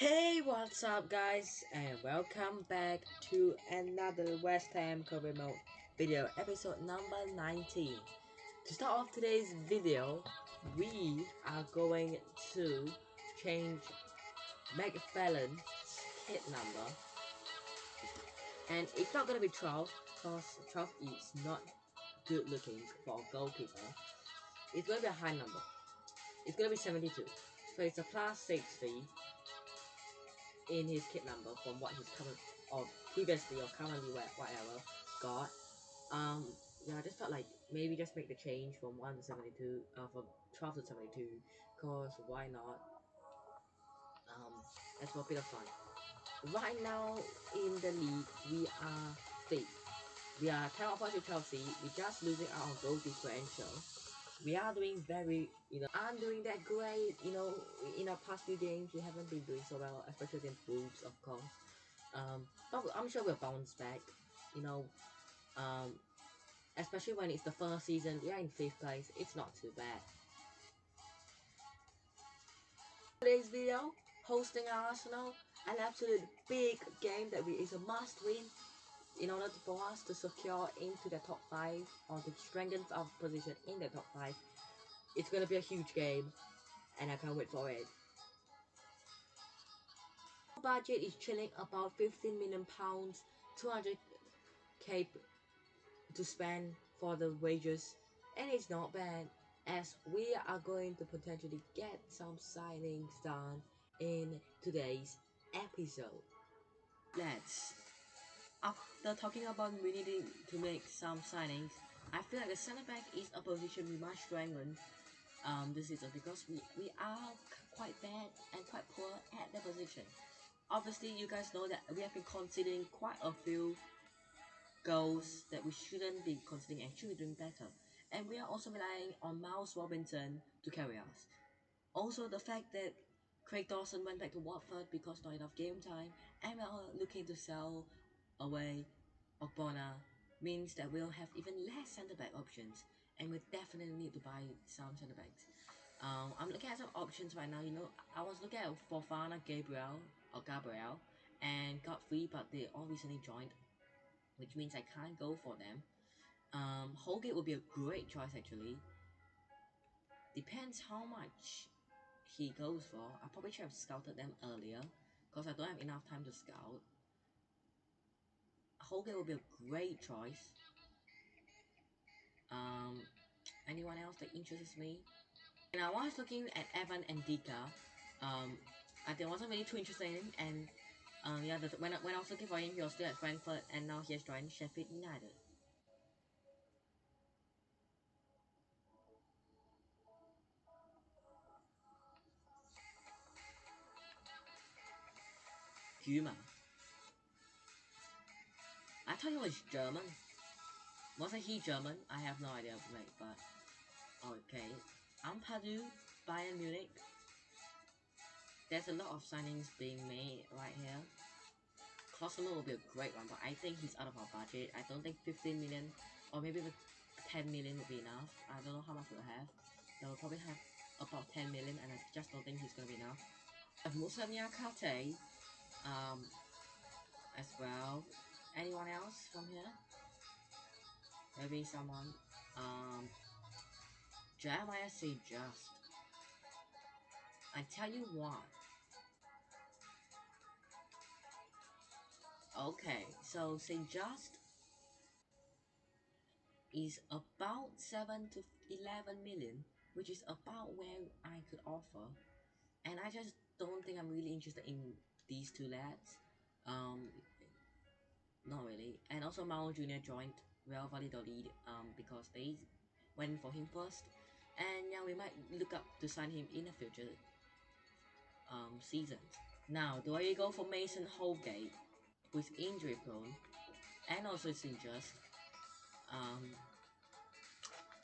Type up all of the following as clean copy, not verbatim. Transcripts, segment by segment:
Hey, what's up, guys, and welcome back to another West Ham career mode video, episode number 19. To start off today's video, we are going to change McFarlane's hit number, and it's not gonna be 12 because 12 is not good looking for a goalkeeper. It's gonna be a high number. It's gonna be 72, so it's a plus 60 in his kit number from what he's current or previously or currently whatever got. Yeah, I just felt like maybe just make the change from 1 to 72, from 12 to 72, cause why not? That's for a bit of fun. Right now in the league, we are 5th. We are 10 of us with Chelsea. We're just losing out on goal differential. We are doing aren't doing that great, in our past few games, we haven't been doing so well, especially against Wolves, of course. But I'm sure we'll bounce back, you know, um, especially when it's the first season, we are in 5th place, it's not too bad. Today's video, hosting Arsenal, an absolute big game that is a must win in order for us to secure into the top 5 or to strengthen our position in the top 5. It's going to be a huge game, and I can't wait for it. Budget is chilling about 15 million pounds, 200k to spend for the wages, and it's not bad as we are going to potentially get some signings done in today's episode. Let's After talking about we needing to make some signings, I feel like the center back is a position we must strengthen this season because we are quite bad and quite poor at the position. Obviously, you guys know that we have been conceding quite a few goals that we shouldn't be conceding and should be doing better. And we are also relying on Miles Robinson to carry us. Also, the fact that Craig Dawson went back to Watford because not enough game time, and we are looking to sell away Ogbonna means that we'll have even less centre back options, and we definitely need to buy some centre backs. I'm looking at some options right now. I was looking at Fofana, Gabriel, and Godfrey, but they all recently joined, which means I can't go for them. Holgate would be a great choice actually. Depends how much he goes for. I probably should have scouted them earlier because I don't have enough time to scout. Holgate would be a great choice. Anyone else that interests me? And I was looking at Evan and Dika. I wasn't really too interested in him, and yeah, when I was looking for him, he was still at Frankfurt, and now he has joined Sheffield United. Juma. I thought he was German. Wasn't he German? I have no idea, mate, but okay. Ampadu, Bayern Munich. There's a lot of signings being made right here. Klosterman will be a great one, but I think he's out of our budget. I don't think 15 million or maybe even 10 million would be enough. I don't know how much we'll have. They'll probably have about 10 million, and I just don't think he's gonna be enough. I have Musa Niakate, as well. Anyone else from here? Maybe someone. Jeremiah say just. I tell you what. Okay, so St. Just is about 7 to 11 million, which is about where I could offer. And I just don't think I'm really interested in these two lads. Not really. And also Mao Jr. joined Real Valladolid because they went for him first. And yeah, we might look up to sign him in the future seasons. Now, do I go for Mason Holgate, who is injury prone and also is injured?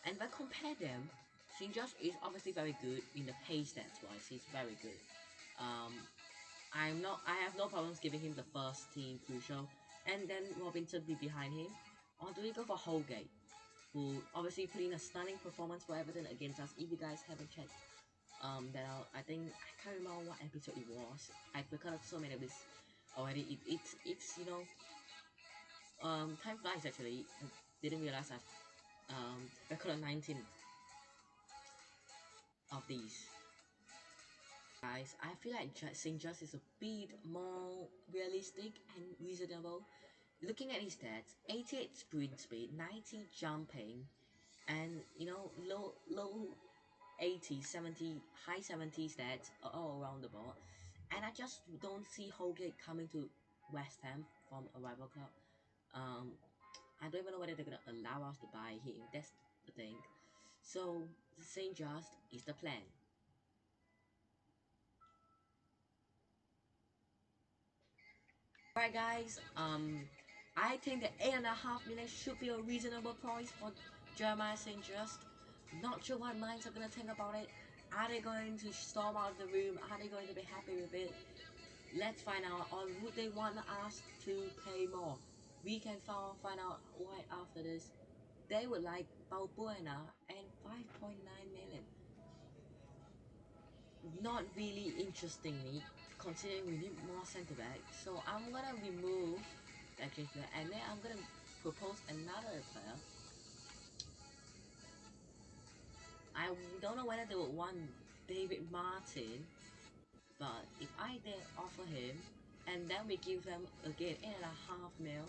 And if I compare them, Sinjas is obviously very good in the pace stats wise. He's very good. Um, I have no problems giving him the first team crucial, and then Robinson be behind him. Or do we go for Holgate, who obviously put in a stunning performance for Everton against us? If you guys haven't checked I think I can't remember what episode it was. I forgot so many of this already. It's time flies actually. I didn't realize that recorded 19 of these. Guys, I feel like Saint Just is a bit more realistic and reasonable. Looking at his stats, 88 sprint speed, 90 jumping, and low 80, 70, high 70 stats all around the board. And I just don't see Holgate coming to West Ham from a rival club. Um, I don't even know whether they're gonna allow us to buy him. That's the thing. So Saint Just is the plan. Alright guys, I think that 8.5 million should be a reasonable price for Jeremiah St. Just. Not sure what minds are gonna think about it. Are they going to storm out of the room? Are they going to be happy with it? Let's find out. Or would they want us to pay more? We can find out right after this. They would like Balbuena and 5.9 million. Not really interesting me, considering we need more centre back. So I'm gonna remove that change player, and then I'm gonna propose another player. I don't know whether they would want David Martin, but if I then offer him, and then we give them again 8.5 mil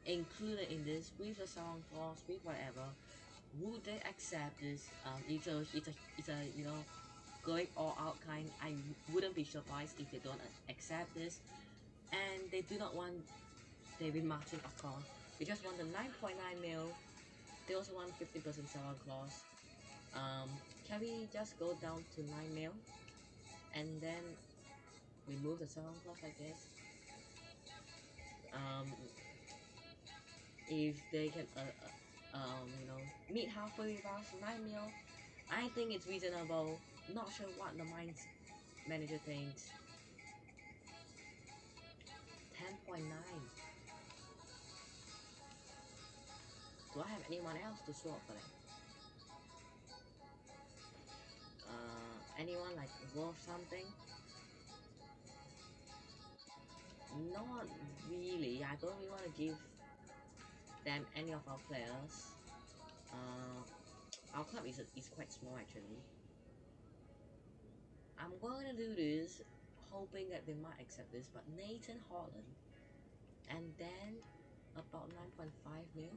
included in this with a song clause, with whatever, would they accept this? It's a going all out kind. I wouldn't be surprised if they don't accept this, and they do not want David Martin, of course. They just want the 9.9 mil. They also want 50% sell clause. Can we just go down to 9 mil and then remove the sell clause, I guess? If they can meet halfway with us, 9 mil, I think it's reasonable. Not sure what the Mainz manager thinks. 10.9. Do I have anyone else to swap for them? Anyone like worth something? Not really. I don't really want to give them any of our players. Our club is quite small actually. I'm going to do this hoping that they might accept this, but Nathan Holland, and then about 9.5 mil.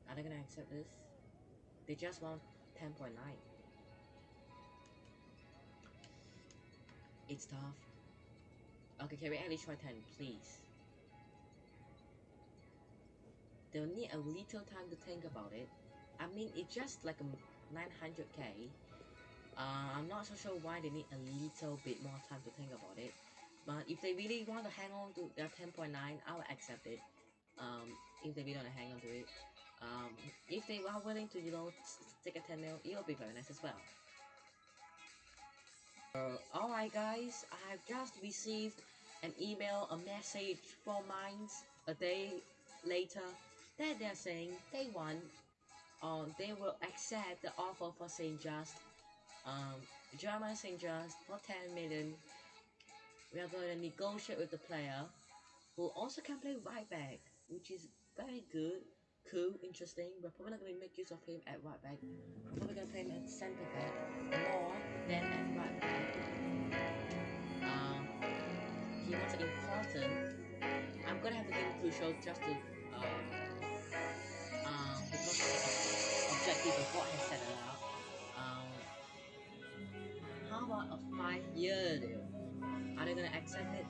Are they gonna accept this? They just want 10.9. It's tough. Okay, can we at least try 10, please? They'll need a little time to think about it. I mean, it's just like a 900k. I'm not so sure why they need a little bit more time to think about it. But if they really want to hang on to their 10.9, I will accept it. If they really want to hang on to it. If they are willing to, take a 10 mil, it'll be very nice as well. Alright guys, I have just received an email, a message from Mainz a day later that they're saying they want, they will accept the offer for St. Just, German St. Just for 10 million. We are going to negotiate with the player who also can play right back, which is very good, cool, interesting. We're probably not going to make use of him at right back. We're probably going to play him at centre back more than at right back. He was important. I'm gonna have to give him crucial just to because of the objective of what has set it up. How about a 5-year deal? Are they gonna accept it?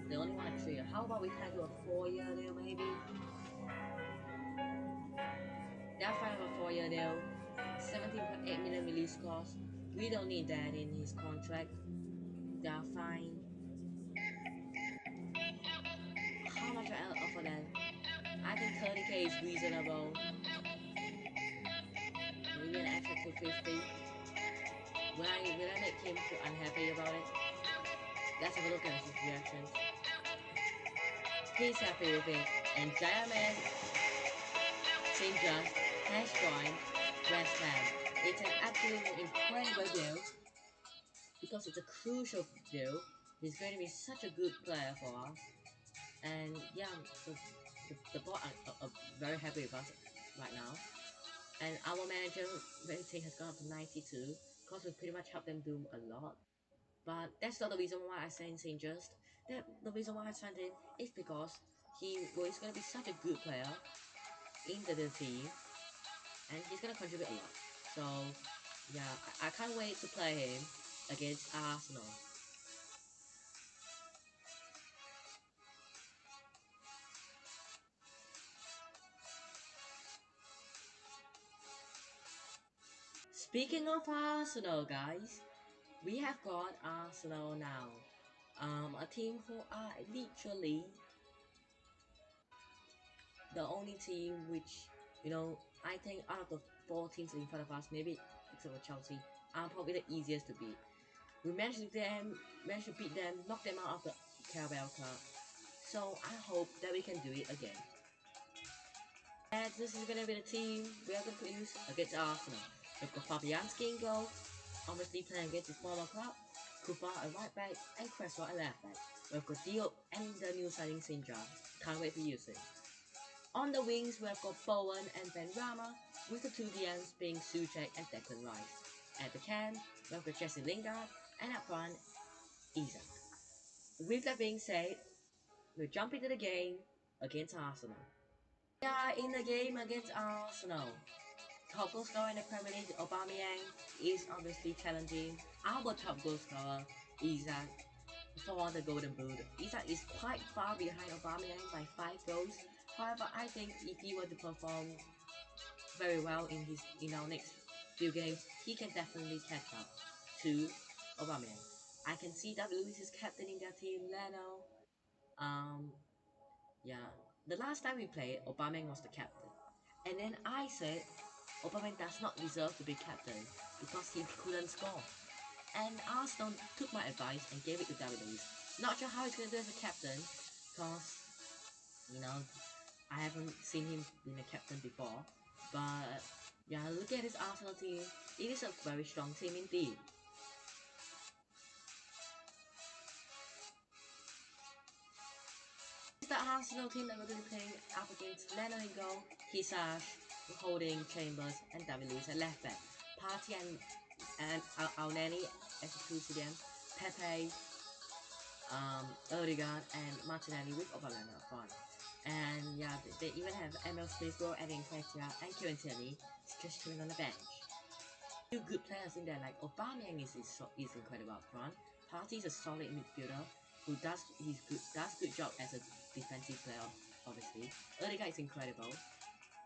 They only want a 3-year. How about we try to a 4-year deal maybe? They're fine with a 4-year deal. 17.8 million release cost. We don't need that in his contract. They're fine. How much I offer them? I think 30k is reasonable. Maybe an extra 250. Will I make him feel unhappy about it? Let's have a look at his reactions. He's happy with it. And Diamond St. Just has joined West Ham. It's an absolutely incredible deal because it's a crucial deal. He's going to be such a good player for us. And yeah, the board are very happy with us right now. And our manager rating has gone up to 92 because we pretty much helped them do a lot. But that's not the reason why I signed Saint Just. The reason why I signed him is because he was going to be such a good player in the team and he's going to contribute a lot. So yeah, I can't wait to play him against Arsenal. Speaking of Arsenal, guys, we have got Arsenal now. A team who are literally the only team which, I think out of the four teams in front of us, maybe except for Chelsea, are probably the easiest to beat. We managed to beat them, knock them out of the Carabao Cup. So I hope that we can do it again. And this is gonna be the team we are going to use against Arsenal. We've got Fabianski in goal, obviously playing against his former club, Kupa at right back, and Cresswell at left back. We've got Diop and the new signing Sinja. Can't wait to use it. On the wings, we've got Bowen and Ben Rama, with the two DMs being Suchek and Declan Rice. At the can, we've got Jesse Lingard, and up front, Isak. With that being said, we'll jump into the game against Arsenal. We are in the game against Arsenal. Top goal scorer in the Premier League, Aubameyang, is obviously challenging our top goal scorer, Isak, for the Golden Boot. Isak is quite far behind Aubameyang by 5 goals. However, I think if he were to perform very well in our next few games, he can definitely catch up to Aubameyang. I can see David Luiz is captaining their team, Leno. Um, yeah, the last time we played, Aubameyang was the captain, and then I said Aubameyang does not deserve to be captain because he couldn't score. And Arsenal took my advice and gave it to David Luiz. Not sure how he's gonna do as a captain, because I haven't seen him being a captain before. But yeah, look at this Arsenal team. It is a very strong team indeed. It's the Arsenal team that we're going to be playing up against: Leno in goal, Hisash, Holding, Chambers, and David Luiz at left back. Party and Al Nani as the two CDM, Pepe, Odegaard, and Martinelli with Aubameyang up front. And yeah, they even have Emil Smith Rowe, adding Nketiah, and Kieran Tierney just chilling on the bench. Two good players in there, like Aubameyang is incredible up front. Partey is a solid midfielder who does good job as a defensive player, obviously. Odegaard is incredible,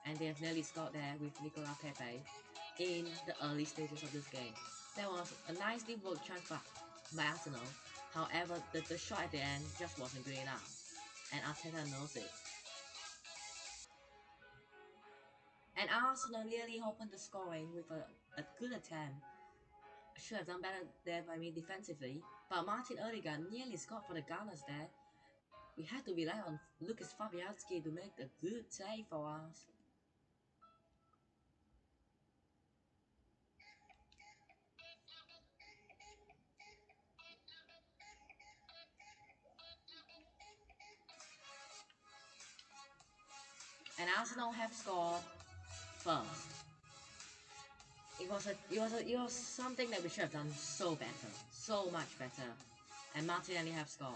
and they have nearly scored there with Nicola Pepe in the early stages of this game. There was a nicely worked chance by Arsenal. However, the shot at the end just wasn't good enough, and Arteta knows it. And Arsenal nearly opened the scoring with a good attempt. Should have done better there by me defensively, but Martin Odegaard nearly scored for the Gunners there. We had to rely on Lucas Fabianski to make a good save for us. And Arsenal have scored first. It was something that we should have done so better, so much better. And Martinelli have scored.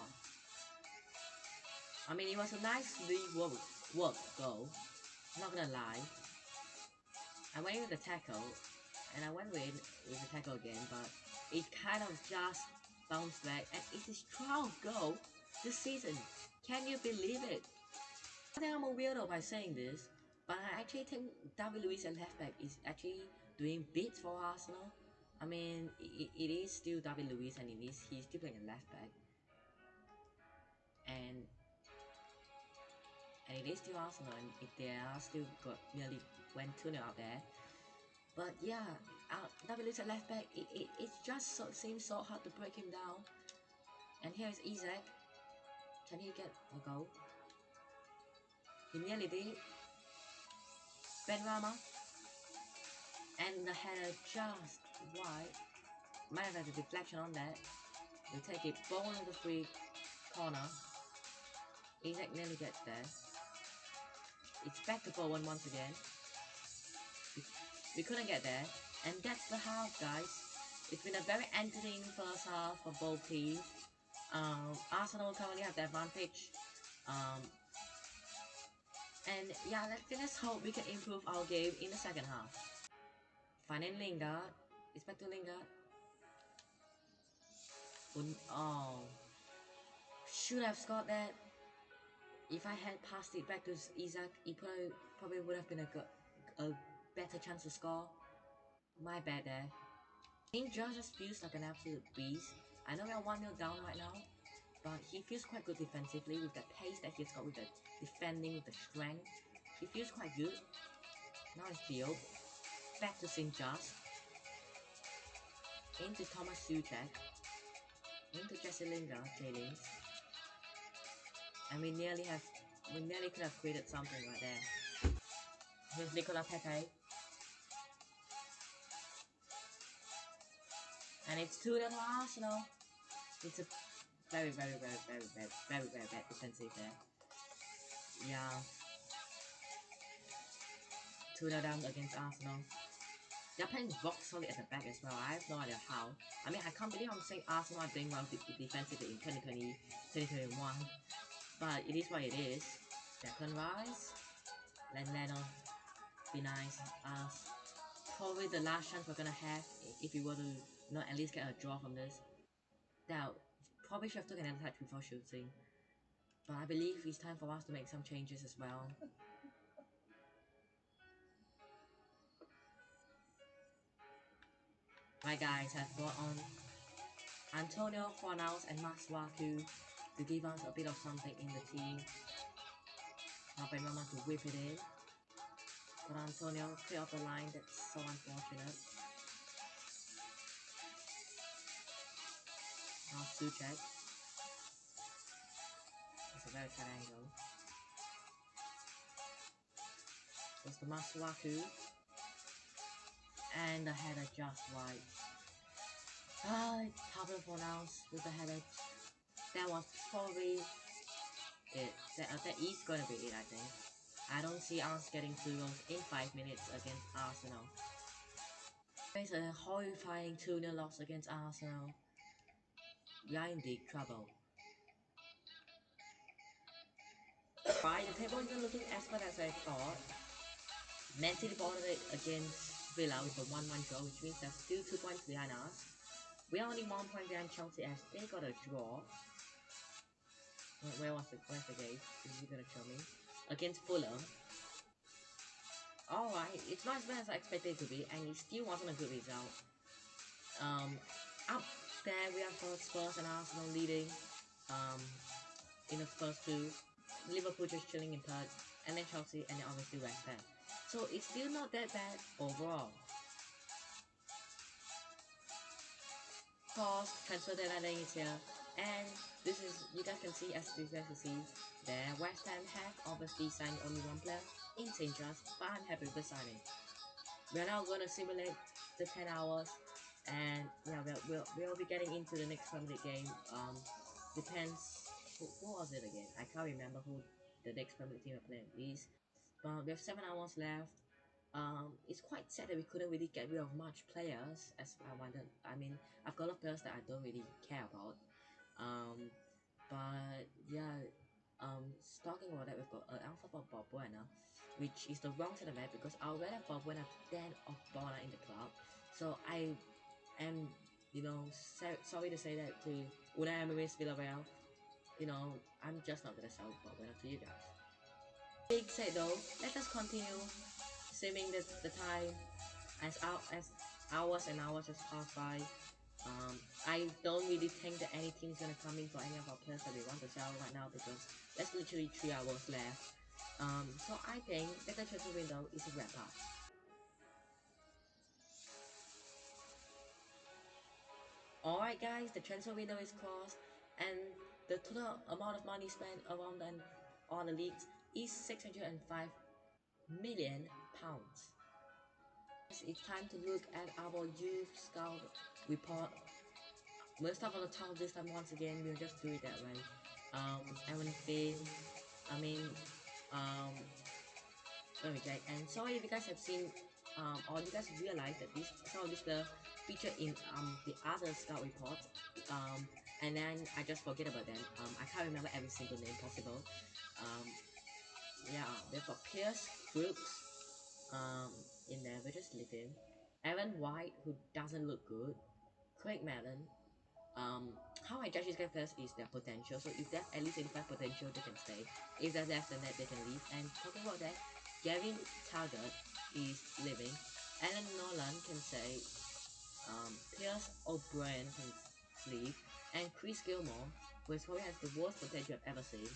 I mean, it was a nicely worked goal. Not gonna lie. I went with the tackle, and I went with the tackle again, but it kind of just bounced back, and it is 12th goal this season. Can you believe it? I think I'm a weirdo by saying this, but I actually think David Luiz at left back is actually doing bits for Arsenal. I mean, it is still David Luiz, and he's still playing at left back, and it is still Arsenal, and they are still got nearly went 2-0 out there. But yeah, David Luiz at left back, it just seems so hard to break him down. And here is Isak. Can he get a goal? He nearly did. Ben Rama. And the header just wide. Might have had a deflection on that. We take it, ball on the free corner. Isaac nearly gets there. It's back to Bowen once again. We couldn't get there. And that's the half, guys. It's been a very entertaining first half for both teams. Arsenal currently have the advantage. And yeah, let's hope we can improve our game in the second half. Finding Lingard. It's back to Lingard. Oh. Should have scored that. If I had passed it back to Isaac, it probably would have been a better chance to score. My bad there. Ninja just feels like an absolute beast. I know we are 1-0 down right now, but he feels quite good defensively with the pace that he's got, with the defending, with the strength. He feels quite good. Now it's Theo. Back to St. Just. Into Thomas Suchek. Into Jesse Lingard, J-Links. And we nearly could have created something right there. Here's Nicola Pepe. And it's 2-0 to Arsenal. It's a very bad defensive there. Yeah. 2-0 down against Arsenal. They're playing rock solid at the back as well. I have no idea how. I mean, I can't believe I'm saying Arsenal are doing well defensively in 2020, 2021. But it is what it is. Declan Rice. Leno. Be nice. Probably the last chance we're gonna have if we were to not at least get a draw from this. Now, probably should have taken an attack before shooting. But I believe it's time for us to make some changes as well. My guys have brought on Antonio Fornals and Masuaku to give us a bit of something in the team. Helping Mama to whip it in. But Antonio clear off the line, that's so unfortunate. Now Suchek. It's a very fat angle. Goes to Masuaku. And the header just wide. Pablo Fornals with the header. That was probably it. That is gonna be it, I think. I don't see us getting 2 goals in 5 minutes against Arsenal. It's a horrifying 2-0 loss against Arsenal. We are in deep trouble. Right, the table isn't looking as bad as I thought. Man City bottled it against Villa with a 1-1 draw, which means they're still 2 points behind us. We are only 1 point behind Chelsea as they got a draw. Where's the game? Is he gonna show me? Against Fulham. Alright, it's not as bad as I expected it to be, and it still wasn't a good result. Up there we have both Spurs and Arsenal leading in the first two. Liverpool just chilling in third, and then Chelsea, and then obviously West Ham. So it's still not that bad overall. Of course, transfer deadline is here, and this is, you guys can see, as you guys can see there, West Ham have obviously signed only one player in St. Just, but I'm happy with the signing. We're now going to simulate the 10 hours, and yeah, we'll be getting into the next Premier League game. Depends, what was it again? I can't remember who the next Premier League team are playing is, but we have 7 hours left. It's quite sad that we couldn't really get rid of much players as I wanted. I mean, I've got a lot of players that I don't really care about. But yeah, talking about that, we've got Alpha for Balbuena, which is the wrong center back because I would rather have Balbuena than Balbuena in the club. So I am, sorry to say that to Unai Emery's Villarreal. I'm just not gonna sell Balbuena to you guys. Big said though, let us continue saving the time as hours and hours has passed by. I don't really think that any team is gonna come in for any of our players that we want to sell right now because there's literally 3 hours left. So I think that the transfer window is a wrap up. Alright guys, the transfer window is closed and the total amount of money spent around on the leagues is £605 million. It's time to look at our youth scout report. We'll start on the top this time once again. We'll just do it that way. Evan Finn. I mean, um, okay. And sorry if you guys have seen, or you guys realize that this some of this the feature in the other scout report. And then I just forget about them. I can't remember every single name possible. Um, yeah, we've got Pierce Brooks. In there we just leave him. Evan White, who doesn't look good. Craig Mellon. How I judge these guys first is their potential. So if they have at least 85 potential, they can stay. If there's less than that, they can leave. And talking about that, Gavin Taggart is leaving. Alan Nolan can say. Pierce O'Brien can leave. And Chris Gilmore, who probably has the worst potential I've ever seen,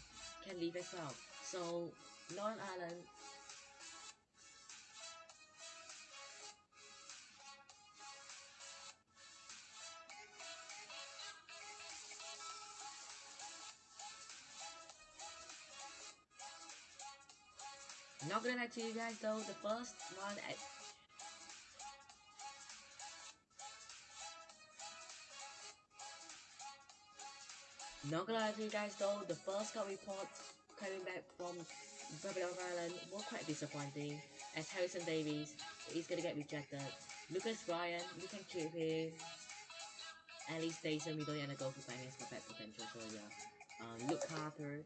can leave as well. So Northern Ireland. Not gonna lie to you guys though, the first one not gonna lie to you guys though, the first scout report coming back from Babylon Island was quite disappointing, as Harrison Davies is gonna get rejected. Lucas Ryan, we can keep him. Ellie Station, we don't want to go for finance for bad potential, so yeah. Luke Carter.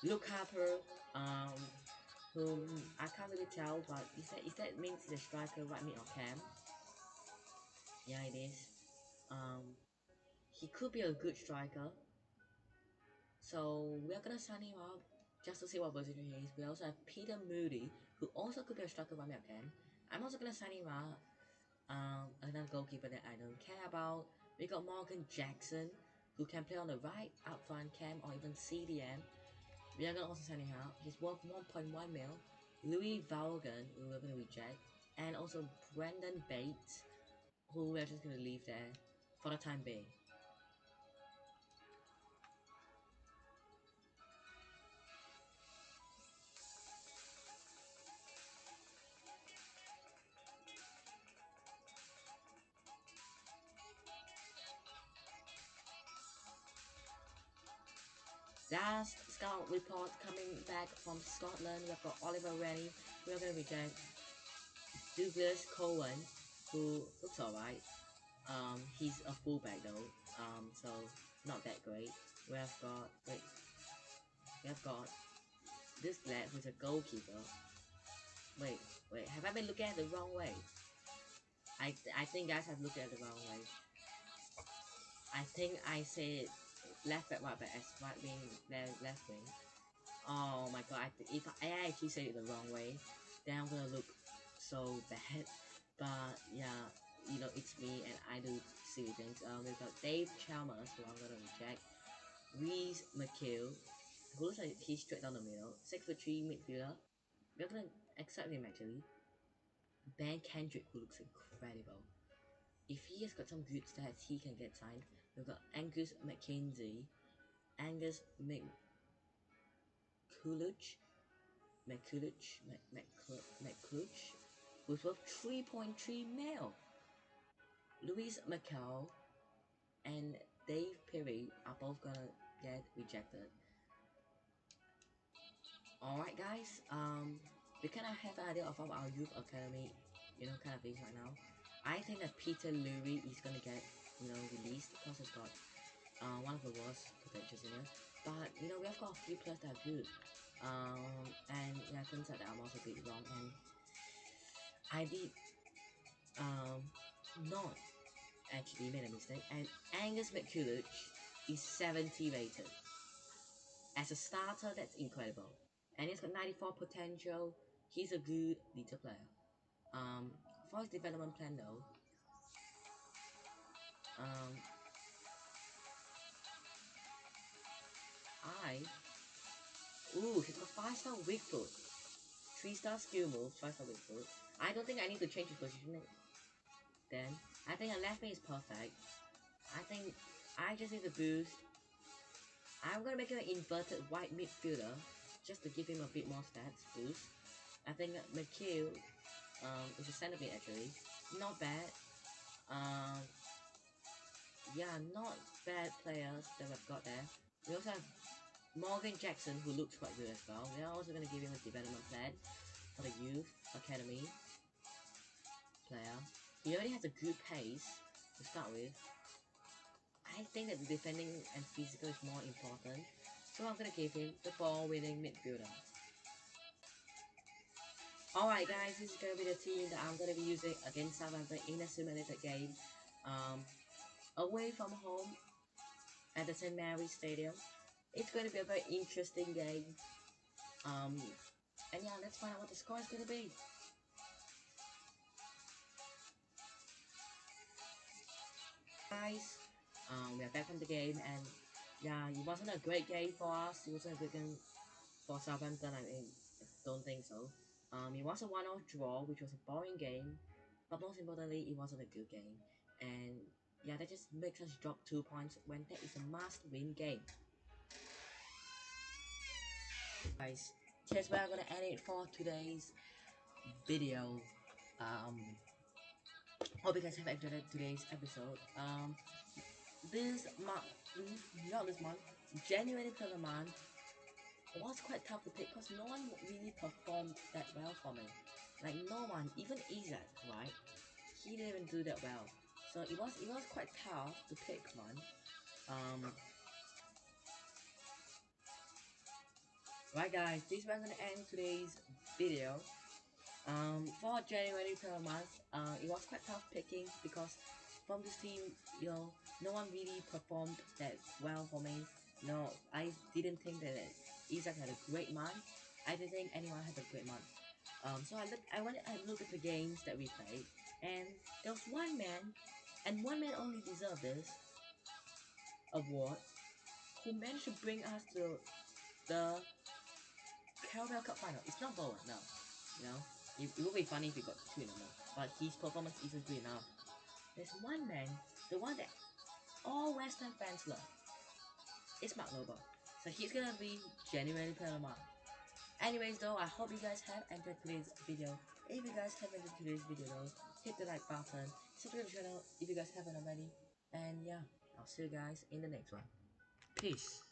Luke Harper, whom I can't really tell, but is that means the striker right mid or cam? Yeah, it is. Um, he could be a good striker, so we're gonna sign him up just to see what position he is. We also have Peter Moody, who also could be a striker right mid or cam. I'm also gonna sign him up. Another goalkeeper that I don't care about. We got Morgan Jackson, who can play on the right, up front cam, or even CDM. We are gonna also sign him out. He's worth 1.1 mil. Louis Vaughan, who we're gonna reject, and also Brendan Bates, who we're just gonna leave there for the time being. Last scout report coming back from Scotland. We've got Oliver Rennie. We're gonna reject Douglas Cowan, who looks alright. He's a fullback though. So not that great. We have got this lad who's a goalkeeper. Wait, have I been looking at the wrong way? I think guys have looked at the wrong way. I think I said left back, right back as right wing, left wing. Oh my god, if I actually say it the wrong way, then I'm gonna look so bad. But yeah, it's me and I do silly things. We've got Dave Chalmers, who I'm gonna reject. Reese McKill, who looks like he's straight down the middle. 6'3" midfielder. We're gonna accept him actually. Ben Kendrick, who looks incredible. If he has got some good stats, he can get signed. We've got Angus McKenzie, Angus McCulloch, McCulloch, who's worth 3.3 mil. Louis McCall and Dave Perry are both gonna get rejected. Alright guys, we kind of have an idea of our youth academy, kind of things right now. I think that Peter Lurie is gonna get, released because he's got one of the worst potentials in here. But we have got a few players that are good. And yeah, it turns out that I'm also a bit wrong, and I did not actually made a mistake. And Angus McCulloch is 70 rated. As a starter, that's incredible. And he's got 94 potential. He's a good little player. For his development plan though, um, I ooh, he's got 5-star weak foot, 3-star skill move, 5-star weak foot. I don't think I need to change his positioning. Then I think a left wing is perfect. I think I just need to boost. I'm gonna make him an inverted wide midfielder just to give him a bit more stats boost. I think McHugh is a center mid actually. Not bad. Yeah, not bad players that we've got there. We also have Morgan Jackson, who looks quite good as well. We are also going to give him a development plan for the youth academy player. He already has a good pace to start with. I think that the defending and physical is more important, so I'm going to give him the ball-winning midfielder. Alright guys, this is going to be the team that I'm going to be using against Southampton in a simulated game. Away from home at the St. Mary's Stadium. It's going to be a very interesting game. And yeah, let's find out what the score is going to be. Guys, we are back from the game, and yeah, it wasn't a great game for us. It wasn't a good game for Southampton. I don't think so. It was a 1-0 draw, which was a boring game, but most importantly, it wasn't a good game. And yeah, that just makes us drop 2 points when that is a must-win game. Guys, here's where I'm gonna end it for today's video. Hope you guys have enjoyed today's episode. This month, not this month, January to the month was quite tough to pick because no one really performed that well for me. Like no one, even Isaac, right? He didn't even do that well. So it was quite tough to pick one. Right guys, this is where I'm gonna end today's video. For January per month, it was quite tough picking because from this team, no one really performed that well for me. No, I didn't think that Isaac had a great month. I didn't think anyone had a great month. So I went and looked at the games that we played, and there was one man, and one man only deserved this award, who managed to bring us to the Carabao Cup final. It's not Bowen, no. It would be funny if we got 2 in a row, but his performance isn't good enough. There's one man, the one that all West Ham fans love. It's Mark Noble. So he's gonna be January Player of the Month. Anyways though, I hope you guys have enjoyed today's video. If you guys have enjoyed today's video though, hit the like button, subscribe to the channel if you guys haven't already. And yeah, I'll see you guys in the next one. Peace.